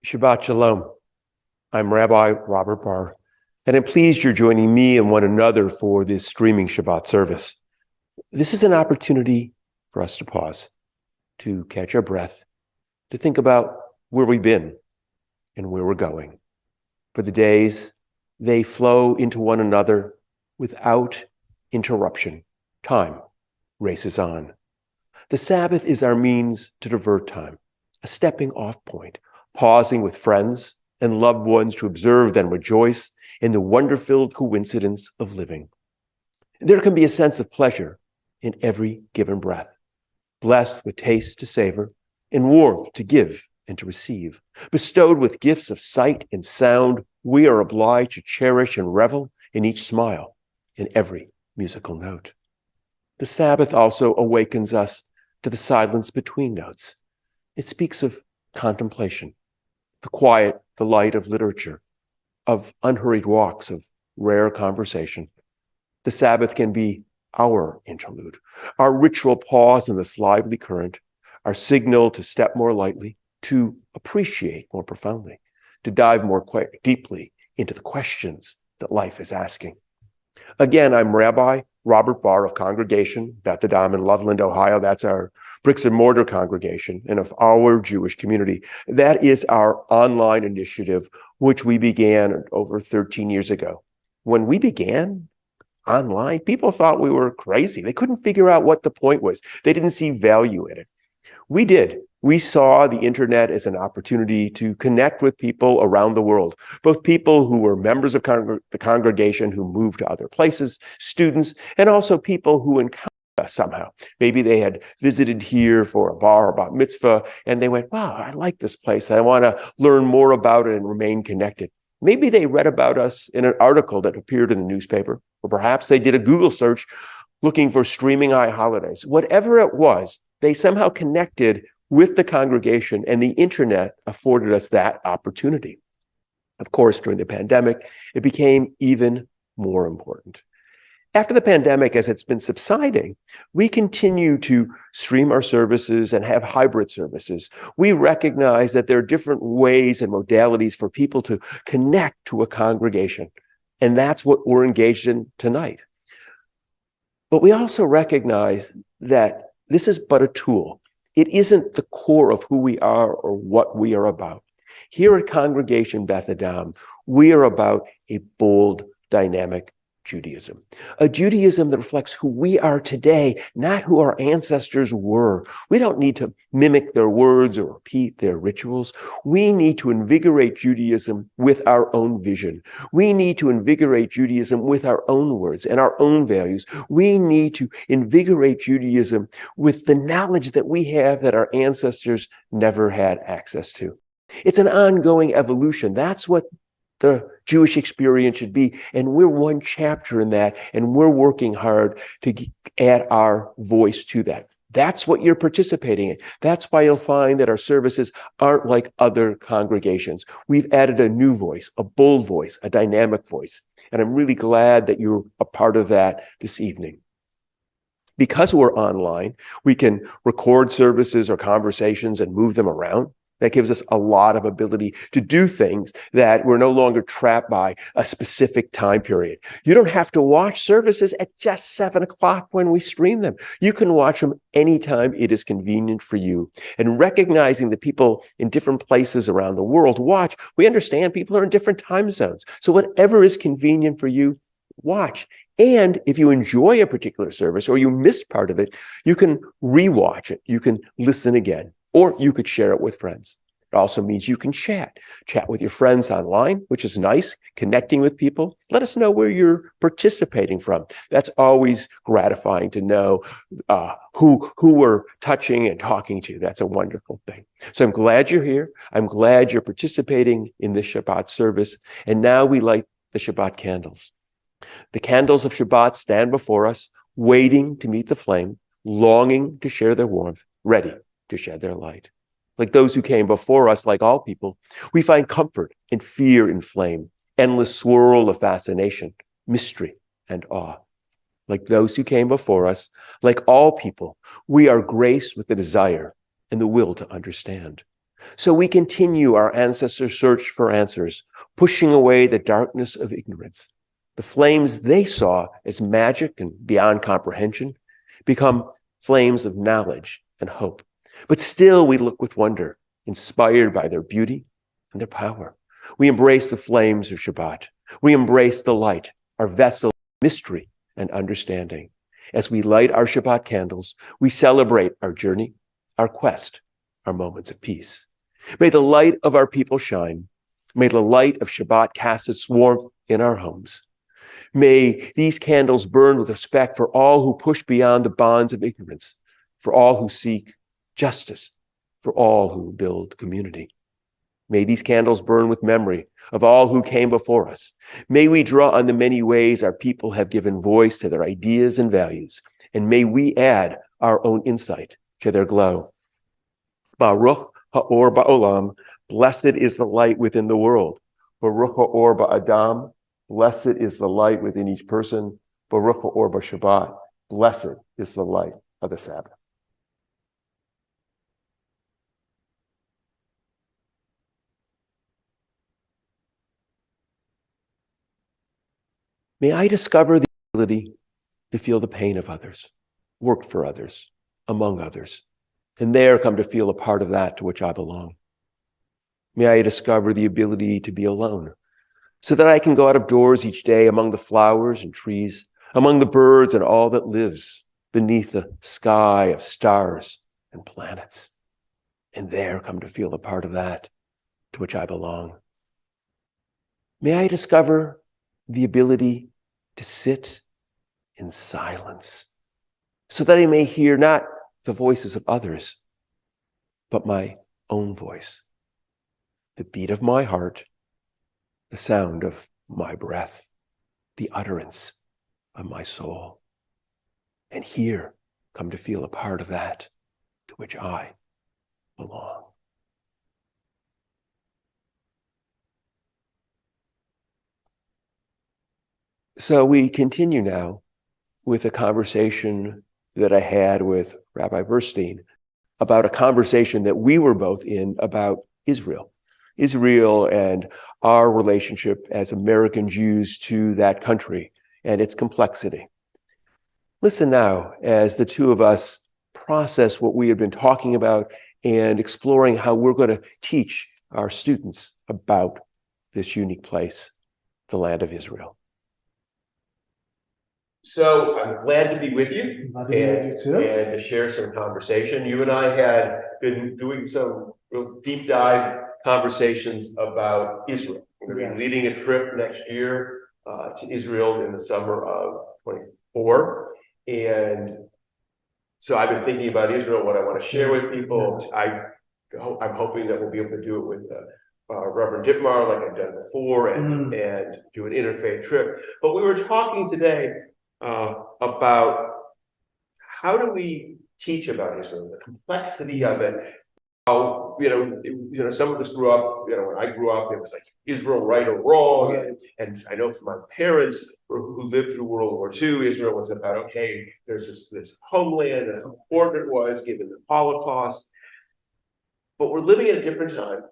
Shabbat Shalom. I'm Rabbi Robert Barr, and I'm pleased you're joining me and one another for this streaming Shabbat service. This is an opportunity for us to pause, to catch our breath, to think about where we've been and where we're going. For the days, they flow into one another without interruption. Time races on. The Sabbath is our means to divert time, a stepping off point, pausing with friends and loved ones to observe and rejoice in the wonder-filled coincidence of living. There can be a sense of pleasure in every given breath, blessed with taste to savor and warmth to give and to receive. Bestowed with gifts of sight and sound, we are obliged to cherish and revel in each smile, in every musical note. The Sabbath also awakens us to the silence between notes. It speaks of contemplation, the quiet delight of literature, of unhurried walks, of rare conversation. The Sabbath can be our interlude, our ritual pause in this lively current, our signal to step more lightly, to appreciate more profoundly, to dive more deeply into the questions that life is asking. Again, I'm Rabbi Robert Barr of Congregation Beth Adam in Loveland, Ohio. That's our bricks and mortar congregation and of our Jewish community. That is our online initiative, which we began over 13 years ago. When we began online, people thought we were crazy. They couldn't figure out what the point was. They didn't see value in it. We did. We saw the internet as an opportunity to connect with people around the world, both people who were members of the congregation who moved to other places, students, and also people who encountered us somehow. Maybe they had visited here for a bar or bat mitzvah, and they went, wow, I like this place. I want to learn more about it and remain connected. Maybe they read about us in an article that appeared in the newspaper, or perhaps they did a Google search looking for streaming holidays. Whatever it was, they somehow connected with the congregation, and the internet afforded us that opportunity. Of course, during the pandemic, it became even more important. After the pandemic, as it's been subsiding, we continue to stream our services and have hybrid services. We recognize that there are different ways and modalities for people to connect to a congregation, and that's what we're engaged in tonight. But we also recognize that this is but a tool. It isn't the core of who we are or what we are about. Here at Congregation Beth Adam, we are about a bold, dynamic Judaism, a Judaism that reflects who we are today, not who our ancestors were. We don't need to mimic their words or repeat their rituals. We need to invigorate Judaism with our own vision. We need to invigorate Judaism with our own words and our own values. We need to invigorate Judaism with the knowledge that we have that our ancestors never had access to. It's an ongoing evolution. That's what the Jewish experience should be. And we're one chapter in that, and we're working hard to add our voice to that. That's what you're participating in. That's why you'll find that our services aren't like other congregations. We've added a new voice, a bold voice, a dynamic voice. And I'm really glad that you're a part of that this evening. Because we're online, we can record services or conversations and move them around. That gives us a lot of ability to do things that we're no longer trapped by a specific time period. You don't have to watch services at just 7 o'clock when we stream them. You can watch them anytime it is convenient for you. And recognizing that people in different places around the world watch, we understand people are in different time zones. So whatever is convenient for you, watch. And if you enjoy a particular service or you miss part of it, you can rewatch it. You can listen again. Or you could share it with friends. It also means you can chat with your friends online, which is nice, connecting with people. Let us know where you're participating from. That's always gratifying to know who we're touching and talking to. That's a wonderful thing. So I'm glad you're here. I'm glad you're participating in this Shabbat service. And now we light the Shabbat candles. The candles of Shabbat stand before us, waiting to meet the flame, longing to share their warmth, ready to shed their light. Like those who came before us, like all people, we find comfort and fear in flame, endless swirl of fascination, mystery and awe. Like those who came before us, like all people, we are graced with the desire and the will to understand. So we continue our ancestors' search for answers, pushing away the darkness of ignorance. The flames they saw as magic and beyond comprehension become flames of knowledge and hope. But still we look with wonder, inspired by their beauty and their power. We embrace the flames of Shabbat. We embrace the light, our vessel of mystery and understanding. As we light our Shabbat candles, we celebrate our journey, our quest, our moments of peace. May the light of our people shine. May the light of Shabbat cast its warmth in our homes. May these candles burn with respect for all who push beyond the bonds of ignorance, for all who seek justice, for all who build community. May these candles burn with memory of all who came before us. May we draw on the many ways our people have given voice to their ideas and values, and may we add our own insight to their glow. Baruch ha'or ba'olam, blessed is the light within the world. Baruch ha'or ba'adam, blessed is the light within each person. Baruch ha'or ba'Shabbat, blessed is the light of the Sabbath. May I discover the ability to feel the pain of others, work for others, among others, and there come to feel a part of that to which I belong. May I discover the ability to be alone, so that I can go out of doors each day among the flowers and trees, among the birds and all that lives beneath the sky of stars and planets, and there come to feel a part of that to which I belong. May I discover the ability to sit in silence, so that I may hear not the voices of others, but my own voice, the beat of my heart, the sound of my breath, the utterance of my soul. And here come to feel a part of that to which I belong. So we continue now with a conversation that I had with Rabbi Burstein about a conversation that we were both in about Israel and our relationship as American Jews to that country and its complexity. Listen now as the two of us process what we have been talking about and exploring how we're going to teach our students about this unique place, the land of Israel. So I'm glad to be with you and to share some conversation. You and I had been doing some real deep dive conversations about Israel. We're going to be leading a trip next year to Israel in the summer of 24. And so I've been thinking about Israel, what I want to share with people. I'm hoping that we'll be able to do it with Reverend Dittmar like I've done before and do an interfaith trip. But we were talking today about how do we teach about Israel, the complexity of it. How, some of us grew up, when I grew up, it was like Israel right or wrong. And I know from my parents who lived through World War II, Israel was about, okay, there's this homeland and how important it was given the Holocaust. But we're living at a different time.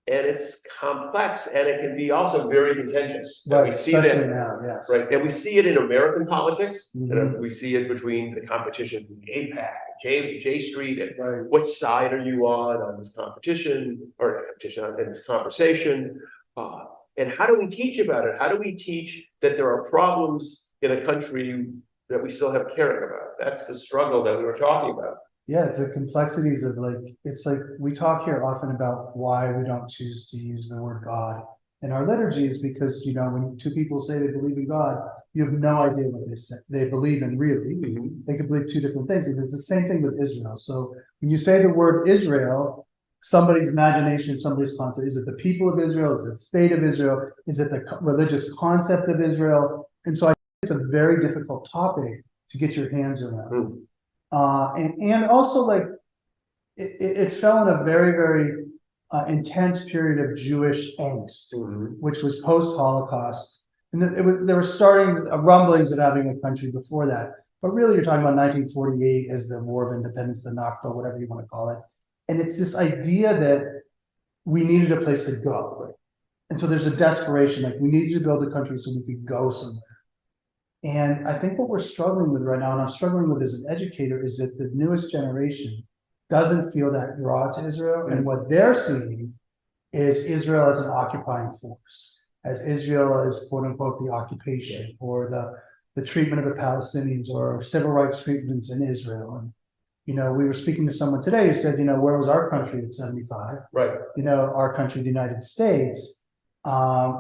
And it's complex, and it can be also very contentious. Right, we see that now, yes. Right, and we see it in American politics. And we see it between the competition between AIPAC, J Street, and what side are you on this competition in this conversation? And how do we teach about it? How do we teach that there are problems in a country that we still have caring about? That's the struggle that we were talking about. Yeah, it's the complexities of it's like we talk here often about why we don't choose to use the word God in our liturgy is because, when two people say they believe in God, you have no idea what they believe in really. They could believe two different things. And it's the same thing with Israel. So when you say the word Israel, somebody's imagination, somebody's concept, is it the people of Israel? Is it the state of Israel? Is it the religious concept of Israel? And so I think it's a very difficult topic to get your hands around. And also it fell in a very, very intense period of Jewish angst, which was post-Holocaust. And there were starting rumblings of having a country before that. But really you're talking about 1948 as the War of Independence, the Nakba, whatever you want to call it. And it's this idea that we needed a place to go. Right? And so there's a desperation, like we needed to build a country so we could go somewhere. And I think what we're struggling with right now, and I'm struggling with as an educator, is that the newest generation doesn't feel that draw to Israel. And what they're seeing is Israel as an occupying force, as Israel as quote unquote the occupation, or the treatment of the Palestinians, or civil rights treatments in Israel. And we were speaking to someone today who said, where was our country at 75? Right. Our country, the United States,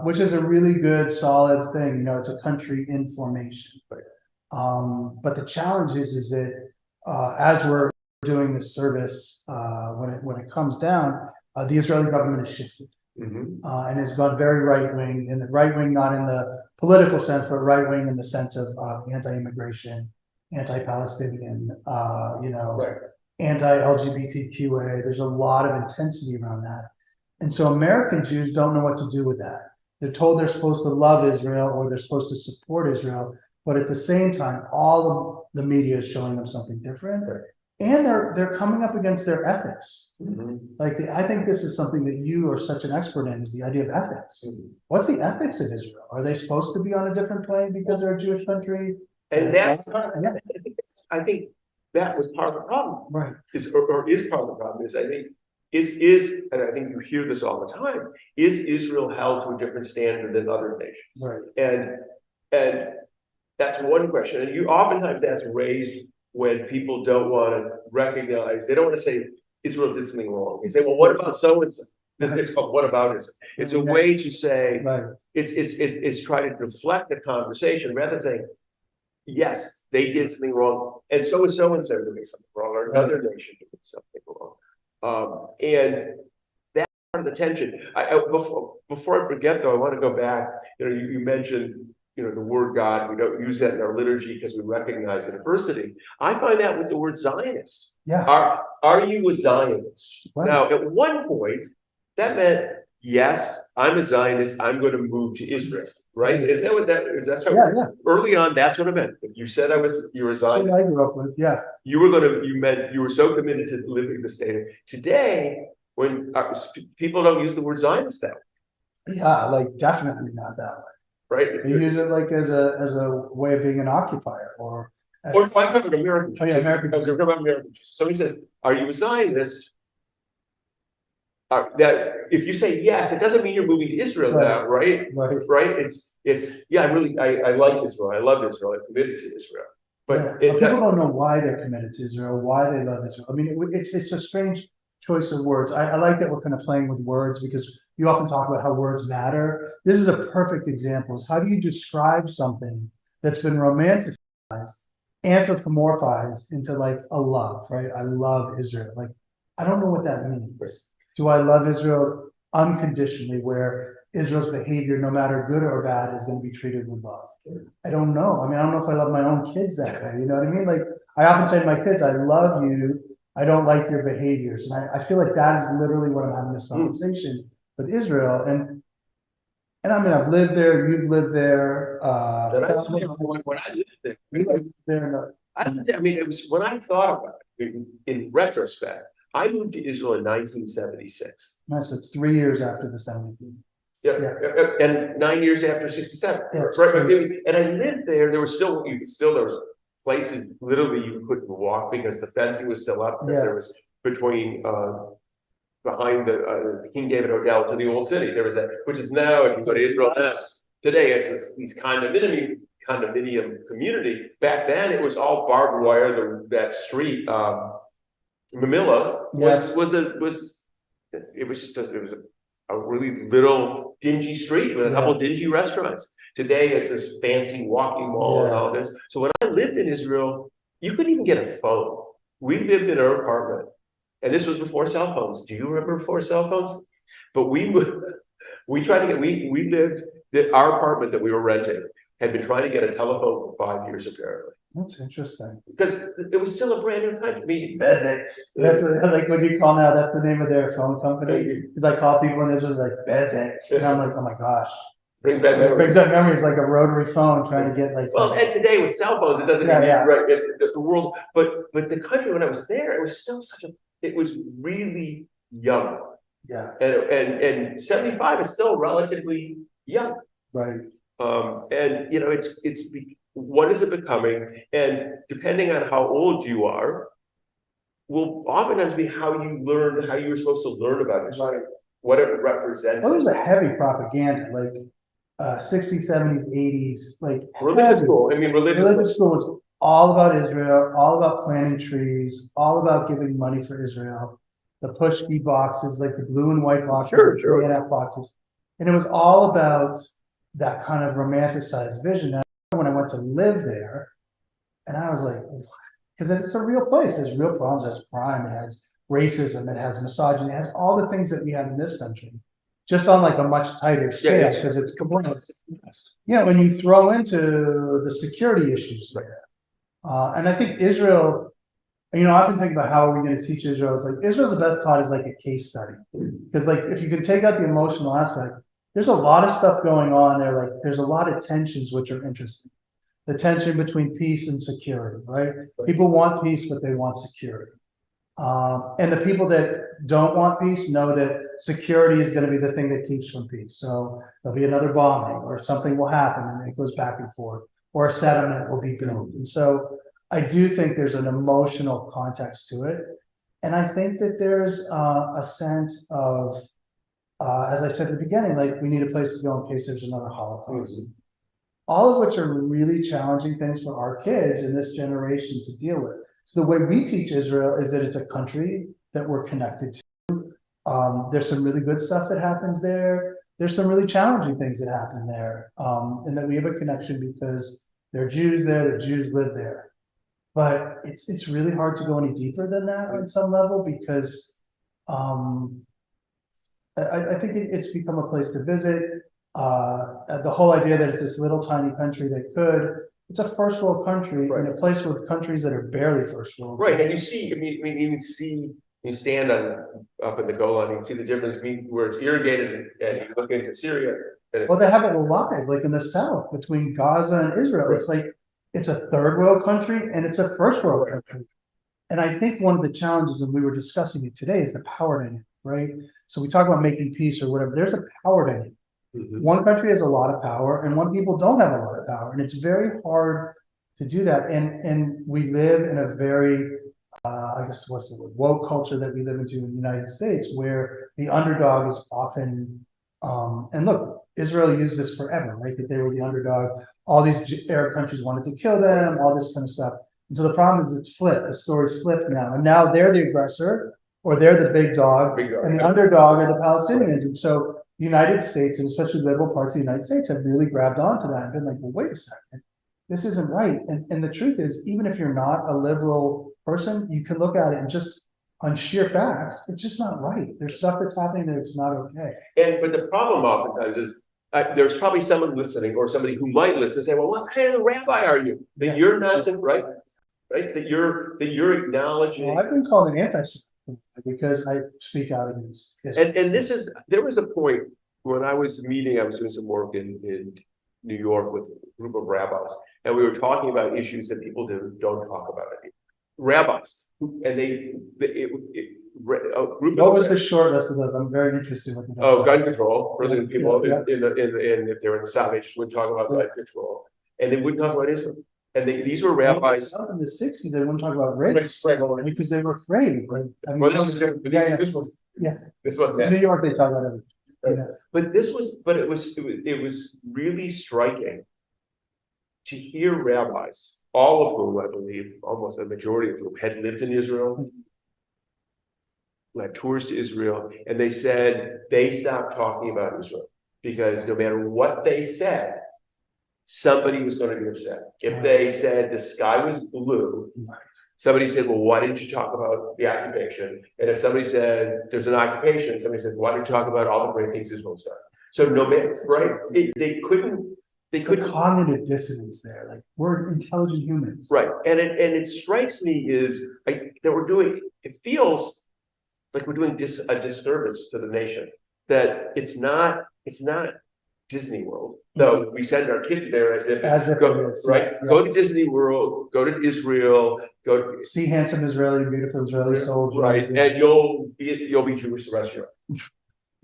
which is a really good, solid thing. It's a country in formation. Right. But the challenge is that as we're doing this service, when it comes down, the Israeli government has shifted. And has gone very right wing, and the right wing not in the political sense, but right wing in the sense of anti-immigration, anti-Palestinian, Right. anti-LGBTQA. There's a lot of intensity around that. And so American Jews don't know what to do with that. They're told they're supposed to love Israel or they're supposed to support Israel, but at the same time, all of the media is showing them something different. Right. And they're coming up against their ethics. I think this is something that you are such an expert in, is the idea of ethics. What's the ethics of Israel? Are they supposed to be on a different plane because they're a Jewish country? And I think that was part of the problem. Right. Is part of the problem is, I think, and I think you hear this all the time, is Israel held to a different standard than other nations? Right. And that's one question. And oftentimes that's raised when people don't want to recognize, they don't want to say Israel did something wrong. They say, well, what about so-and-so? It's called what about it? It's a way to say, right. It's trying to deflect the conversation rather than saying, yes, they did something wrong, and so is so-and-so doing something wrong, or another nation doing something wrong. And that's part of the tension. Before I forget, though, I want to go back. You mentioned the word God. We don't use that in our liturgy because we recognize the diversity. I find that with the word Zionist. Yeah. Are you a Zionist? Right. Now, at one point, that meant, yes, I'm a Zionist. I'm going to move to Israel. Right? Isn't that what that is? That's how early on, that's what it meant. If you said you were a Zionist. That's what I grew up with. Yeah. You were so committed to living in the state. Today, when people don't use the word Zionist that way. Yeah, like definitely not that way. Right. They use it like as a way of being an occupier or I'm talking about American. Oh yeah, American. I'm talking about American. Somebody says, "Are you a Zionist?" That if you say yes, it doesn't mean you're moving to Israel now, right? Right. It's I like Israel. I love Israel. I'm committed to Israel. But people don't know why they're committed to Israel, why they love Israel. I mean, it's a strange choice of words. I like that we're kind of playing with words because you often talk about how words matter. This is a perfect example. How do you describe something that's been romanticized, anthropomorphized into like a love, right? I love Israel. Like, I don't know what that means. Right. Do I love Israel unconditionally, where Israel's behavior, no matter good or bad, is going to be treated with love? I don't know. I mean, I don't know if I love my own kids that way. You know what I mean? Like, I often say to my kids, I love you. I don't like your behaviors. And I feel like that is literally what I'm having this conversation with Israel. And I mean, I've lived there, you've lived there. when I lived there, I mean, it was when I thought about it, in retrospect, I moved to Israel in 1976. Nice, it's 3 years after the 70s. Yeah, and 9 years after 67. Yeah, right. And I lived there. There was places literally you couldn't walk because the fencing was still up. Because there was between behind the King David Hotel to the Old City. There was that, which is now, if you go to Israel today, it's these condominium community. Back then, it was all barbed wire. That street, Mamilla, was a really little dingy street with a couple of dingy restaurants. Today, it's this fancy walking mall and all this. So when I lived in Israel, you couldn't even get a phone. We lived in our apartment, and this was before cell phones. Do you remember before cell phones? But we tried to get, our apartment that we were renting had been trying to get a telephone for 5 years, apparently. That's interesting. Because it was still a brand new country. I mean, that's like when you call now, that's the name of their phone company. Because I call people in Israel like Bezek. And I'm like, oh my gosh. Brings back memories. Brings back memories, like a rotary phone trying to get like. Well, and today with cell phones, it doesn't mean right. It's the world, but the country when I was there, it was still it was really young. Yeah. And 75 is still relatively young. Right. And you know, what is it becoming? And depending on how old you are, will oftentimes be how you were supposed to learn about it, Right. what it represented. Well, there was a heavy propaganda, like 60s, 70s, 80s, like Religious heavy. school. I mean, Religious school was all about Israel, all about planting trees, all about giving money for Israel. The push key boxes, like the blue and white boxes, Sure. 3.5 boxes. And it was all about that kind of romanticized vision. And when I went to live there, and I was like, because it's a real place, there's real problems, there's crime, it has racism, it has misogyny, it has all the things that we have in this country, just on like a much tighter scale, because it's complex. Yeah, when you throw into the security issues there. And I think Israel, you know, I often think about how are we going to teach Israel. It's like Israel's the best taught is like a case study. Because like if you can take out the emotional aspect, there's a lot of stuff going on there. Like there's a lot of tensions which are interesting. The tension between peace and security, right? People want peace, but they want security. And the people that don't want peace know that security is going to be the thing that keeps from peace. So there'll be another bombing or something will happen and it goes back and forth, or a settlement will be built. And so I do think there's an emotional context to it. And I think that there's a sense of, as I said at the beginning, like we need a place to go in case there's another Holocaust. Mm-hmm. All of which are really challenging things for our kids in this generation to deal with. So the way we teach Israel is that it's a country that we're connected to. There's some really good stuff that happens there. There's some really challenging things that happen there. And that we have a connection because there are Jews there, the Jews live there. But it's really hard to go any deeper than that on some level because I think it's become a place to visit. The whole idea that it's this little tiny country it's a first world country in a place with countries that are barely first world. Right, and you see, you stand up in the Golan, you can see the difference between where it's irrigated and you look into Syria. Well, they have it live, like in the south between Gaza and Israel. Right. It's like it's a third world country and it's a first world country. And I think one of the challenges, and we were discussing it today, is the power dynamic, right? So we talk about making peace or whatever. There's a power dynamic. Mm-hmm. One country has a lot of power and one people don't have a lot of power. And it's very hard to do that. And we live in a very, I guess, what's the word, woke culture that we live into in the United States, where the underdog is often, and look, Israel used this forever, right? That they were the underdog. All these Arab countries wanted to kill them, all this kind of stuff. And so the problem is it's flipped. The story's flipped now. And now they're the aggressor or they're the big dog. And the underdog are the Palestinians. And so the United States, and especially liberal parts of the United States, have really grabbed onto that and been like, well, wait a second, this isn't right. And the truth is, even if you're not a liberal person, you can look at it and just on sheer facts, it's just not right. There's stuff that's happening that it's not okay. But the problem oftentimes is there's probably someone listening or somebody who might listen and say, well, what kind of rabbi are you? That you're not the right, that you're acknowledging. Well, I've been called an anti-Semite because I speak out against. And there was a point when I was doing some work in New York with a group of rabbis, and we were talking about issues that people don't talk about anymore. Rabbis, and what was the short list of those? I'm very interested in. Gun control. Really, people in if they're in the South, they just wouldn't talk about gun control, and they wouldn't talk about Israel. And these were rabbis. In the 60s, they wouldn't talk about rape because they were afraid. Like, I mean, this wasn't in New York. They talk about everything. Right. But it was really striking to hear rabbis, all of whom I believe, almost a majority of whom had lived in Israel, led tours to Israel, and they said they stopped talking about Israel because no matter what they said, somebody was going to be upset. If they said the sky was blue, somebody said, well, why didn't you talk about the occupation? And if somebody said there's an occupation, somebody said, why didn't you talk about all the great things Israel's done? So no matter, right? They couldn't. Cognitive dissonance there. Like we're intelligent humans, right? And it strikes me is that it feels like we're doing a disservice to the nation. That it's not Disney World, though we send our kids there as if go, right? Yeah. Go to Disney World, go to Israel, go to see handsome Israeli, beautiful Israeli soldiers, right? And you'll be Jewish the rest of your life.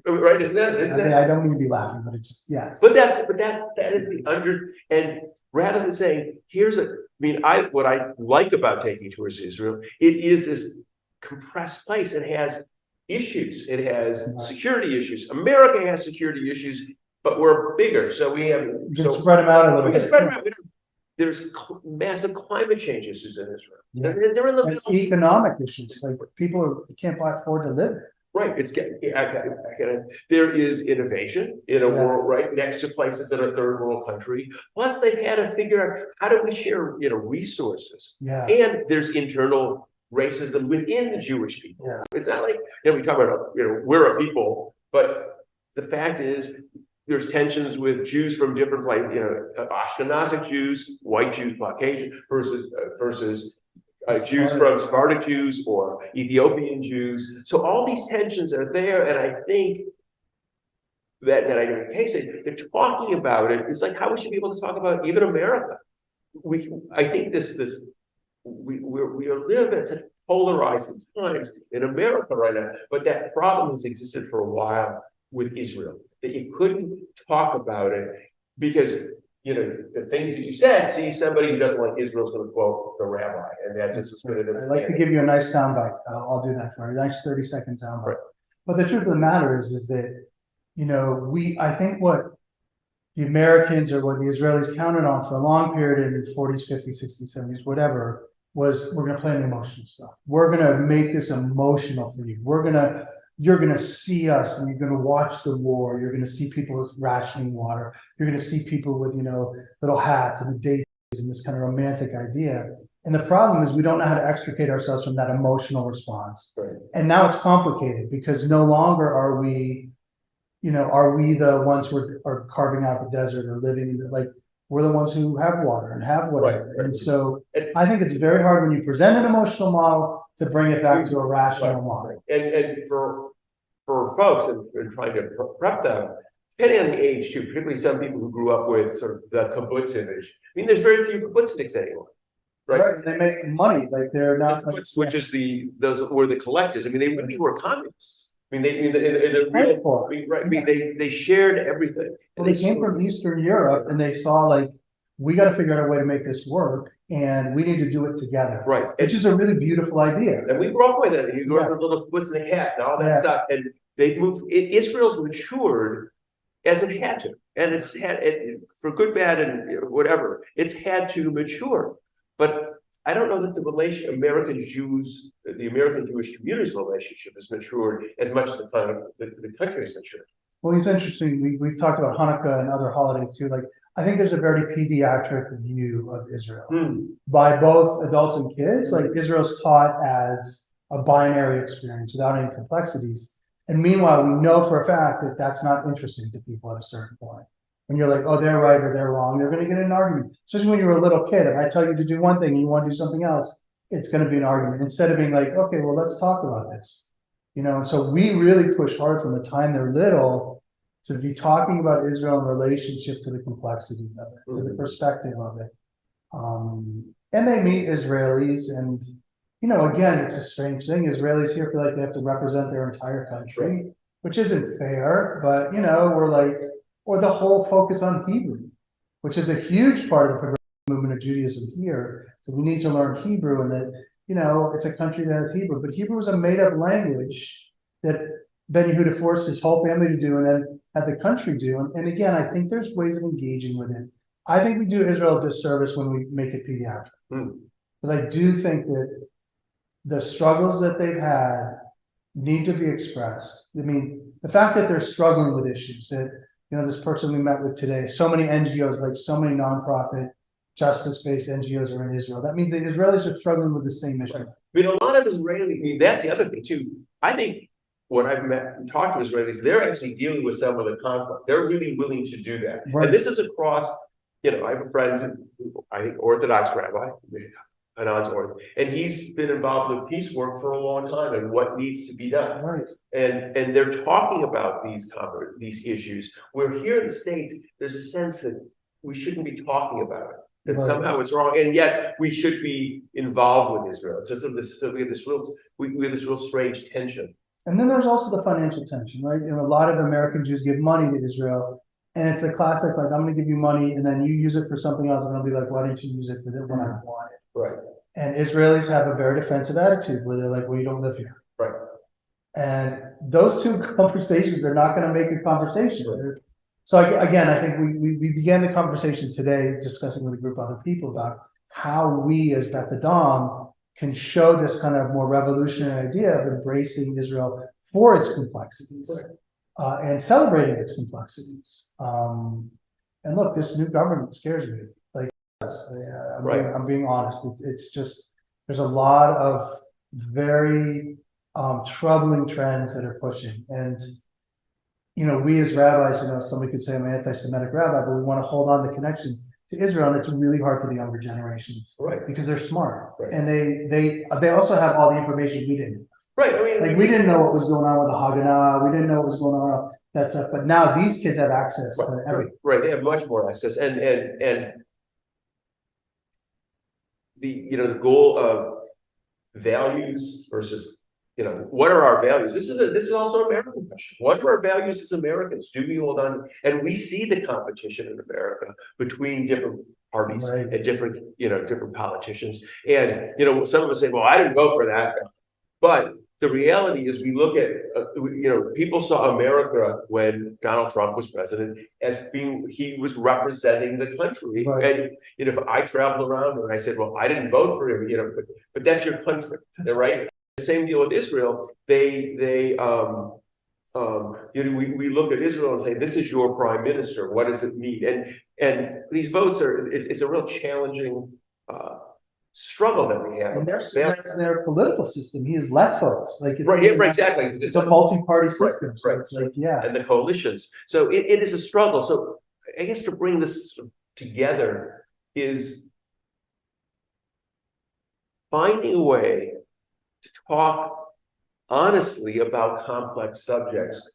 right? Isn't that I mean, I don't mean to be laughing, but it's just, yes. But that is the and rather than saying, what I like about taking tours to Israel, it is this compressed place. It has issues. It has security issues. America has security issues, but we're bigger. So we have, you can spread them out a little bit. Spread them out. There's massive climate change issues in Israel. Yeah. They're in the and economic issues. Like people can't afford to live there. Right. There is innovation in a world right next to places that are third world country. Plus, they've had to figure out how do we share, resources. Yeah. And there's internal racism within the Jewish people. Yeah. It's not like we talk about we're a people, but the fact is there's tensions with Jews from different places. Ashkenazic Jews, white Jews, Caucasian versus Jews from Sephardic Jews or Ethiopian Jews. So all these tensions are there, and I think that I know in case they're talking about it. It's like how we should be able to talk about even America. I think we live at such polarizing times in America right now, but that problem has existed for a while with Israel. That you couldn't talk about it because the things that you said, see somebody who doesn't like Israel is going to quote the rabbi, and that just is going to. I'd like to give you a nice soundbite. I'll do that for you. Nice 30-second soundbite. Right. But the truth of the matter is that, I think what the Americans or what the Israelis counted on for a long period in the 40s, 50s, 60s, 70s, whatever, was we're going to play the emotional stuff. We're going to make this emotional for you. You're going to see us and you're going to watch the war. You're going to see people with rationing water. You're going to see people with, little hats and the dates and this kind of romantic idea. And the problem is we don't know how to extricate ourselves from that emotional response. Right. And now it's complicated because no longer are we the ones who are carving out the desert or living in we're the ones who have water and have whatever. Right. And so I think it's very hard when you present an emotional model to bring it back to a rational model. And for folks and trying to prep them, depending on the age too, particularly some people who grew up with sort of the kibbutz image. I mean, there's very few kibbutzniks anymore. Right. They make money. They're not which is those were the collectors. I mean, they really were communists. I mean, they shared everything. Well, they came from Eastern Europe and they saw we got to figure out a way to make this work and we need to do it together. Right. Which is a really beautiful idea. And we grew up with it. You grew up with little kibbutz hat and all that stuff. And they moved. Israel's matured as it had to. And it's had for good, bad, and whatever. It's had to mature. But I don't know that the American Jewish community's relationship has matured as much as the country has matured. Well, it's interesting. We've talked about Hanukkah and other holidays too. I think there's a very pediatric view of Israel by both adults and kids. Israel's taught as a binary experience without any complexities. And meanwhile, we know for a fact that that's not interesting to people at a certain point. When you're like, oh, they're right or they're wrong, they're going to get in an argument. Especially when you're a little kid. If I tell you to do one thing and you want to do something else, it's going to be an argument. Instead of being like, okay, well, let's talk about this. And so we really push hard from the time they're little to be talking about Israel in relationship to the complexities of it, to the perspective of it. And they meet Israelis and, again, it's a strange thing. Israelis here feel like they have to represent their entire country, which isn't fair, but, or the whole focus on Hebrew, which is a huge part of the progressive movement of Judaism here. So we need to learn Hebrew and that, it's a country that has Hebrew, but Hebrew is a made up language that Ben Yehuda forced his whole family to do and then had the country do. And again, I think there's ways of engaging with it. I think we do Israel a disservice when we make it pediatric. Because I do think that the struggles that they've had need to be expressed. I mean, the fact that they're struggling with issues that, this person we met with today, so many NGOs, so many nonprofit, justice-based NGOs are in Israel. That means the Israelis are struggling with the same issue. I mean, a lot of Israelis, that's the other thing too. I think when I've met and talked to Israelis, they're actually dealing with some of the conflict. They're really willing to do that. Right. And this is across, I have a friend, I think Orthodox rabbi, and he's been involved with peace work for a long time and what needs to be done. Right. And they're talking about these issues. Where here in the States, there's a sense that we shouldn't be talking about it. That somehow it's wrong, and yet we should be involved with Israel. So we have this real strange tension. And then there's also the financial tension, right? A lot of American Jews give money to Israel, and it's the classic, like, I'm going to give you money, and then you use it for something else. I'm going to be like, why didn't you use it for what I wanted? Right. And Israelis have a very defensive attitude where they're like, well, you don't live here. Right. And those two conversations are not going to make a conversation. Right. So again, I think we began the conversation today discussing with a group of other people about how we as Beth Adam can show this kind of more revolutionary idea of embracing Israel for its complexities, and celebrating its complexities. And look, this new government scares me. Like, I'm being honest. It's just, there's a lot of very troubling trends that are pushing. And, we as rabbis, somebody could say I'm an anti-Semitic rabbi, but we want to hold on the connection to Israel, and it's really hard for the younger generations, right? Because they're smart, right. And they also have all the information we didn't. Right. I mean, we didn't know what was going on with the Haganah. We didn't know what was going on with that stuff. But now these kids have access to everything. Right. They have much more access, and the goal of values versus. What are our values? This is also an American question. What are our values as Americans? Do we hold on? And we see the competition in America between different parties, right, and different politicians. And some of us say, "Well, I didn't vote for that," but the reality is, we look at people saw America when Donald Trump was president as he was representing the country. Right. And if I traveled around and I said, "Well, I didn't vote for him," but that's your country, right? The same deal with Israel. We look at Israel and say, "This is your prime minister. What does it mean?" And these votes it's a real challenging struggle that we have. And their political system, he has less votes. Right, exactly. It's a multi-party system. Right, so right. It's like, yeah. And the coalitions. So it is a struggle. So I guess to bring this together is finding a way to talk honestly about complex subjects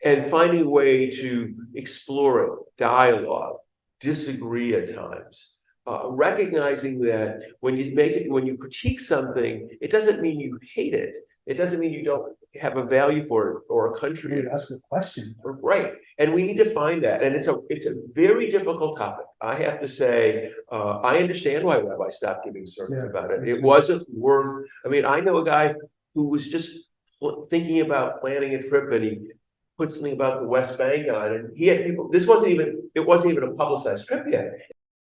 and finding a way to explore it, dialogue, disagree at times, recognizing that when you critique something, it doesn't mean you hate it. It doesn't mean you don't have a value for it or a country. That's the question. Right. And we need to find that. And it's a very difficult topic. I have to say, I understand why rabbis stopped giving sermons about it. It wasn't worth, I know a guy who was just thinking about planning a trip, and he put something about the West Bank on, and he had people, it wasn't even a publicized trip yet.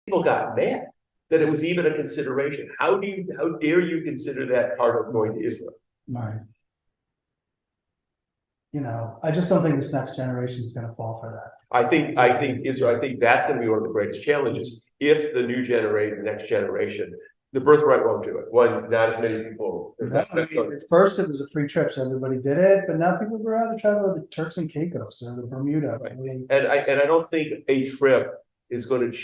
People got mad that it was even a consideration. How dare you consider that part of going to Israel? Right. I just don't think this next generation is going to fall for that. I think that's going to be one of the greatest challenges. If the next generation, the birthright won't do it. One, not as many people. At first, it was a free trip, so everybody did it. But now people would rather travel to the Turks and Caicos or the Bermuda. Right. And I don't think a trip is going to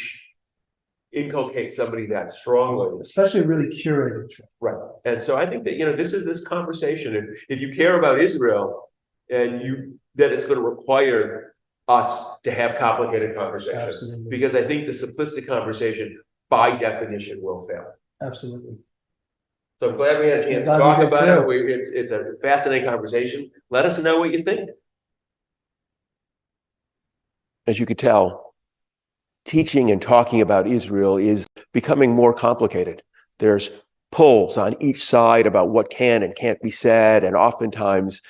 inculcate somebody that strongly, especially a really curated trip. Right. And so I think that this conversation. If you care about Israel, and that it's going to require us to have complicated conversations. Absolutely. Because I think the simplistic conversation, by definition, will fail. Absolutely. So I'm glad we had a chance to talk about it. It's a fascinating conversation. Let us know what you think. As you could tell, teaching and talking about Israel is becoming more complicated. There's pulls on each side about what can and can't be said, and oftentimes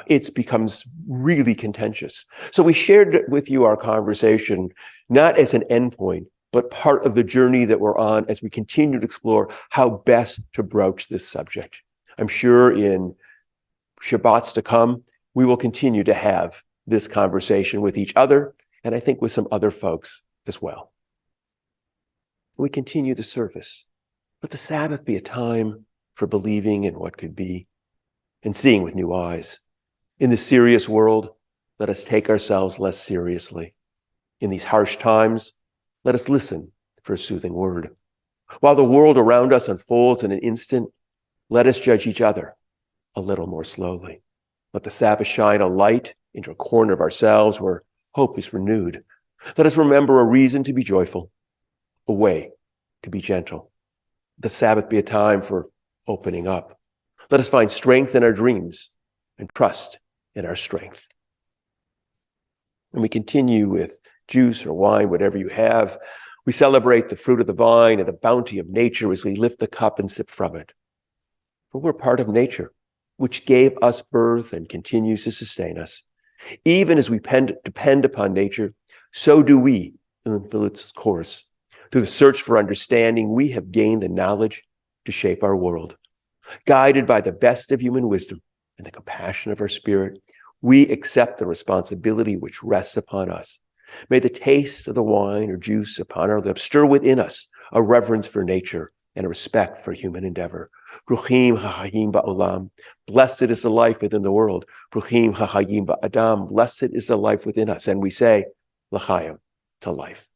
it becomes really contentious. So we shared with you our conversation not as an endpoint, but part of the journey that we're on as we continue to explore how best to broach this subject. I'm sure in Shabbats to come, we will continue to have this conversation with each other, and I think with some other folks as well. We continue the service. Let the Sabbath be a time for believing in what could be and seeing with new eyes. In this serious world, let us take ourselves less seriously. In these harsh times, let us listen for a soothing word. While the world around us unfolds in an instant, let us judge each other a little more slowly. Let the Sabbath shine a light into a corner of ourselves where hope is renewed. Let us remember a reason to be joyful, a way to be gentle. The Sabbath be a time for opening up. Let us find strength in our dreams and trust in our strength. And we continue with juice or wine, whatever you have. We celebrate the fruit of the vine and the bounty of nature as we lift the cup and sip from it. For we're part of nature, which gave us birth and continues to sustain us. Even as we depend upon nature, so do we in its course. Through the search for understanding, we have gained the knowledge to shape our world. Guided by the best of human wisdom and the compassion of our spirit, we accept the responsibility which rests upon us. May the taste of the wine or juice upon our lips stir within us a reverence for nature and a respect for human endeavor. Bruchim ha'chayim ba'olam. Blessed is the life within the world. Bruchim ha'chayim ba'adam. Blessed is the life within us. And we say, l'chaim, to life.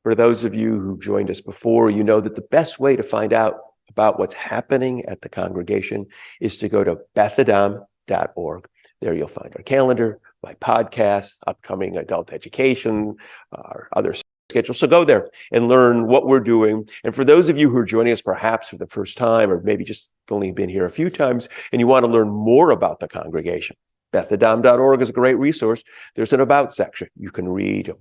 For those of you who joined us before, you know that the best way to find out about what's happening at the congregation is to go to bethadam.org. There you'll find our calendar, my podcast, upcoming adult education, our other schedules. So go there and learn what we're doing. And for those of you who are joining us perhaps for the first time, or maybe just only been here a few times, and you want to learn more about the congregation, bethadam.org is a great resource. There's an about section. You can read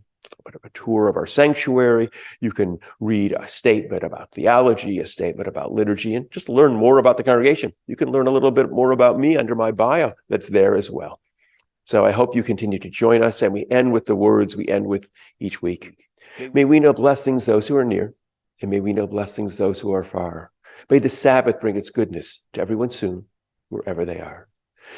a tour of our sanctuary. You can read a statement about theology, a statement about liturgy, and just learn more about the congregation. You can learn a little bit more about me under my bio that's there as well. So I hope you continue to join us, and we end with the words we end with each week. May we know blessings those who are near, and may we know blessings those who are far. May the Sabbath bring its goodness to everyone soon, wherever they are.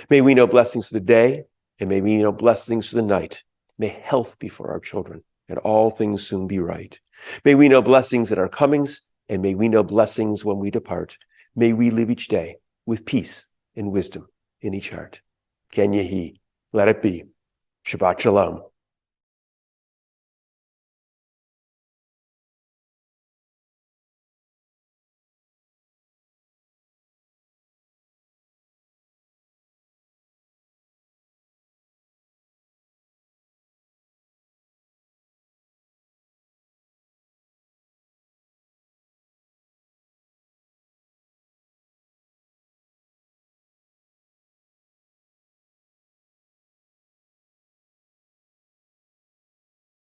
May we know blessings for the day, and may we know blessings for the night. May health be for our children, and all things soon be right. May we know blessings in our comings, and may we know blessings when we depart. May we live each day with peace and wisdom in each heart. Ken Yehi, let it be. Shabbat Shalom.